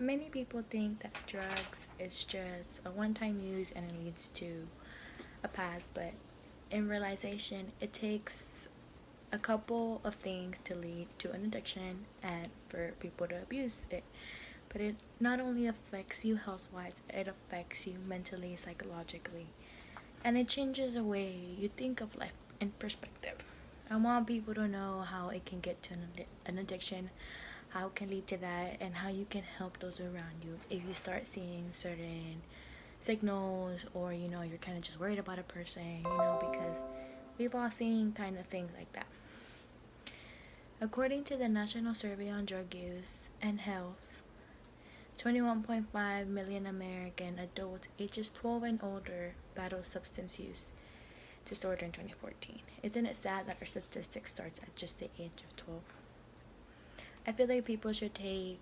Many people think that drugs is just a one-time use and it leads to a path, but in realization, it takes a couple of things to lead to an addiction and for people to abuse it. But it not only affects you health wise, it affects you mentally, psychologically, and it changes the way you think of life in perspective. I want people to know how it can get to an addiction, how it can lead to that, and how you can help those around you if you start seeing certain signals, or you're kind of just worried about a person, because we've all seen kind of things like that. According to the National Survey on Drug Use and Health, 21.5 million American adults ages 12 and older battle substance use disorder in 2014. Isn't it sad that our statistic starts at just the age of 12? I feel like people should take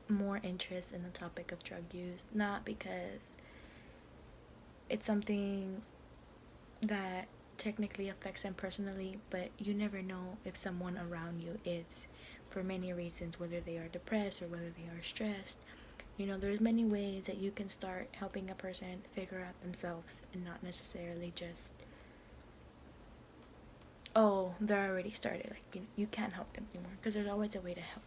more interest in the topic of drug use, not because it's something that technically affects them personally, but you never know if someone around you is, for many reasons, whether they are depressed or whether they are stressed. There's many ways that you can start helping a person figure out themselves and not necessarily just, oh, they're already started. Like, you can't help them anymore, because there's always a way to help.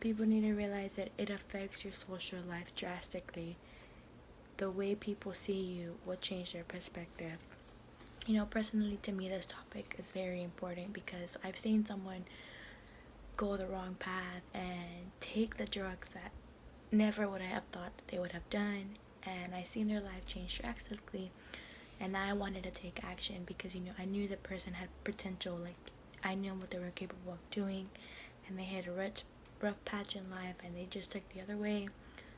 People need to realize that it affects your social life drastically. The way people see you will change their perspective. Personally, to me, this topic is very important because I've seen someone go the wrong path and take the drugs that never would I have thought that they would have done, and I seen their life change drastically, and I wanted to take action because I knew the person had potential. Like, I knew what they were capable of doing, and they had a rough patch in life and they just took the other way.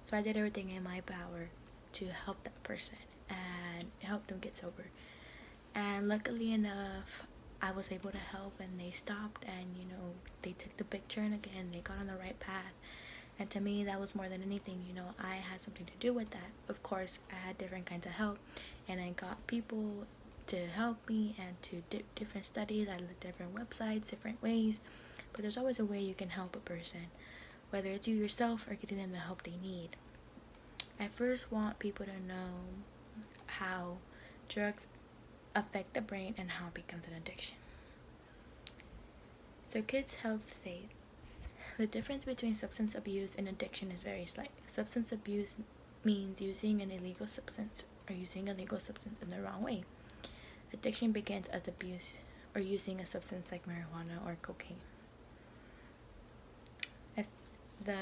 So I did everything in my power to help that person and help them get sober. And luckily enough, I was able to help, and they stopped, and they took the big turn again. They got on the right path. And to me, that was more than anything. I had something to do with that. Of course, I had different kinds of help, and I got people to help me, and to different studies. I looked at different websites, different ways. But there's always a way you can help a person, whether it's you yourself or getting them the help they need. I first want people to know how drugs affect the brain and how it becomes an addiction. So Kids Health states, the difference between substance abuse and addiction is very slight. Substance abuse means using an illegal substance or using a legal substance in the wrong way. Addiction begins as abuse or using a substance like marijuana or cocaine. As the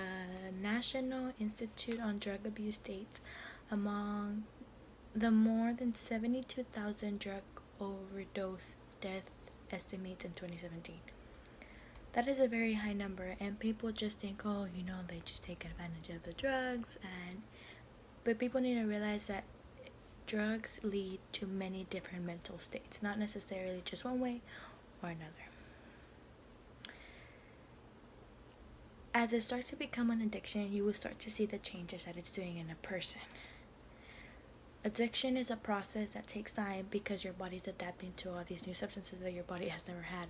National Institute on Drug Abuse states, among the more than 72,000 drug overdose deaths estimates in 2017. That is a very high number, and people just think, oh, they just take advantage of the drugs, but people need to realize that drugs lead to many different mental states, not necessarily just one way or another. As it starts to become an addiction, you will start to see the changes that it's doing in a person. Addiction is a process that takes time because your body's adapting to all these new substances that your body has never had.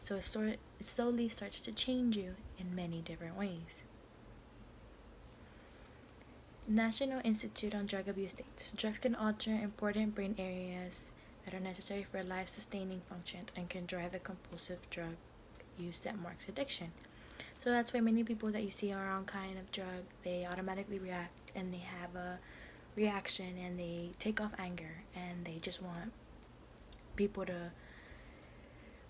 So it slowly starts to change you in many different ways. National Institute on Drug Abuse states, drugs can alter important brain areas that are necessary for life-sustaining functions and can drive the compulsive drug use that marks addiction. So that's why many people that you see are on kind of drug, they automatically react, and they have a reaction, and they take off anger, and they just want people to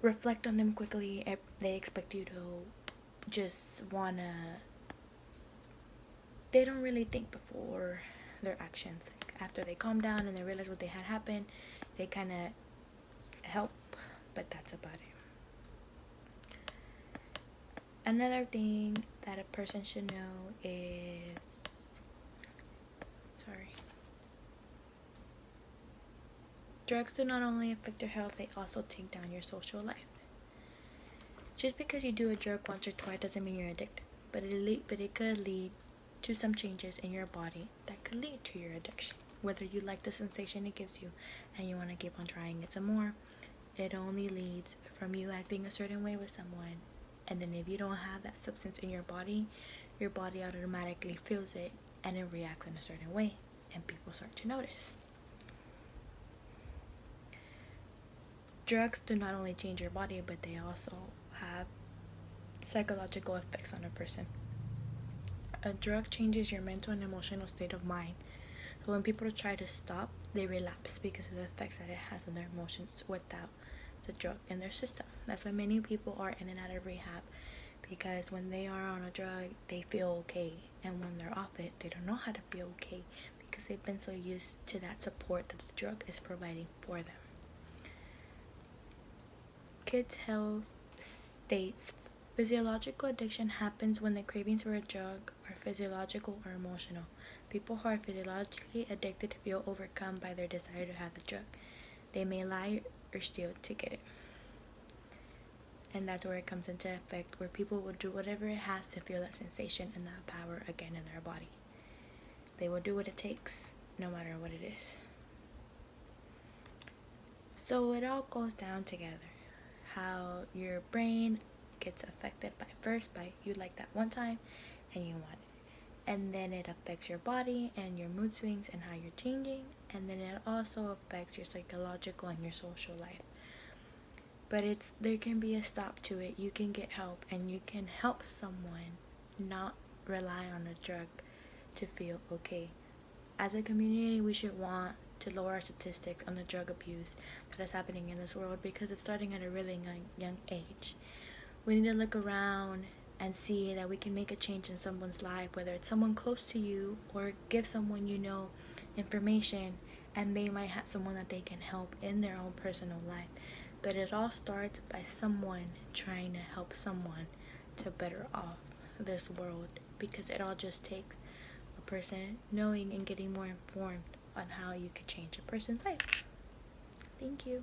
reflect on them quickly. They expect you to just wanna, they don't really think before their actions. Like, after they calm down and they realize what they had happened, they kind of help, but that's about it. Another thing that a person should know is, drugs do not only affect your health, they also take down your social life. Just because you do a drug once or twice doesn't mean you're addicted, but it could lead to some changes in your body that could lead to your addiction. Whether you like the sensation it gives you and you want to keep on trying it some more, it only leads from you acting a certain way with someone, and then if you don't have that substance in your body, your body automatically feels it and it reacts in a certain way, and people start to notice. Drugs do not only change your body, but they also have psychological effects on a person. A drug changes your mental and emotional state of mind. So when people try to stop, they relapse because of the effects that it has on their emotions without the drug in their system. That's why many people are in and out of rehab, because when they are on a drug, they feel okay, and when they're off it, they don't know how to feel okay because they've been so used to that support that the drug is providing for them. Kids' health states physiological addiction happens when the cravings for a drug are physiological or emotional. People who are physiologically addicted feel overcome by their desire to have the drug. They may lie or steal to get it. And that's where it comes into effect, where people will do whatever it has to feel that sensation and that power again in their body. They will do what it takes, no matter what it is. So it all goes down together. How your brain gets affected by you like that one time and you want it, and then it affects your body and your mood swings and how you're changing, and then it also affects your psychological and your social life. But there can be a stop to it. You can get help, and you can help someone not rely on a drug to feel okay. As a community, we should want to lower our statistics on the drug abuse that is happening in this world, because it's starting at a really young age. We need to look around and see that we can make a change in someone's life, whether it's someone close to you or give someone you know information, and they might have someone that they can help in their own personal life. But it all starts by someone trying to help someone to better off this world, because it all just takes a person knowing and getting more informed on how you could change a person's life. Thank you.